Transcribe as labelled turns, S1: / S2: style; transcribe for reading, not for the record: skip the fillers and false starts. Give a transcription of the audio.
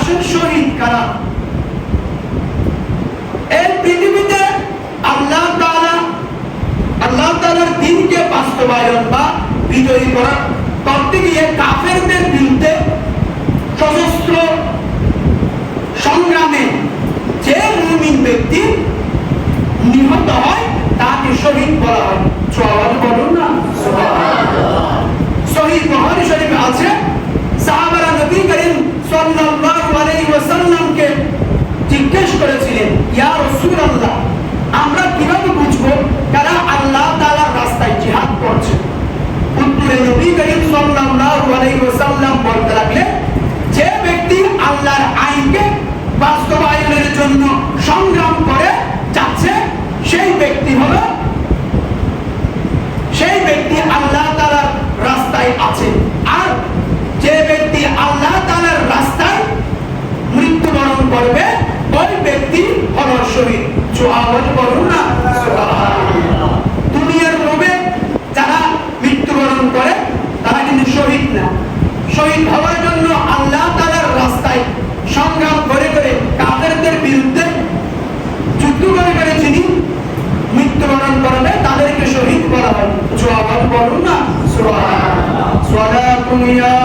S1: আসল শহীদ কারা? এই পৃথিবীতে আল্লাহ তাআলার দ্বীনকে বাস্তবায়ন বা বিজয়ী করতে গিয়ে কাফেরদের বিরুদ্ধে সশস্ত্র সংগ্রামে যে মুমিন ব্যক্তি নিহত হয় তাকে শহীদ বলা হয়। সওয়াল বলুন না সুবহানাল্লাহ। সহিহ বুখারী শরীফে আছে, সাহাবারা নবী করিম সাল্লাল্লাহু আলাইহি ওয়াসাল্লামকে জিজ্ঞেস করেছিলেন, ইয়া রাসূলুল্লাহ, আমরা কিভাবে বুঝবো কারা আল্লাহ তাআলার রাস্তায় জিহাদ করছে? উত্তরে নবী করিম সাল্লাল্লাহু আলাইহি ওয়াসাল্লাম বলতে লাগলেন, যে ব্যক্তি আল্লাহর আইনকে বাস্তবায়নের জন্য সংগ্রাম করে যাচ্ছে সেই ব্যক্তি আল্লাহ তাআলার রাস্তায় আছে। আর যে ব্যক্তি আল্লাহ তাআলার রাস্তায় মৃত্যুবরণ করবে ওই ব্যক্তি হলো শহীদ। সুবহানাল্লাহ বলুন না সুবহানাল্লাহ। দুনিয়ার লোভে যারা মৃত্যুবরণ করে তারা কিন্তু শহীদ না। শহীদ হওয়ার জন্য আল্লাহ তাআলার রাস্তায় সংগ্রাম করে কাফেরদের বিরুদ্ধে যুদ্ধ করে যিনি মৃত্যুবরণ করবে তাদেরকে শহীদ বলা হয়। সুবহানাল্লাহ বলুন না সুবহানাল্লাহ। সালাতুন ইয়া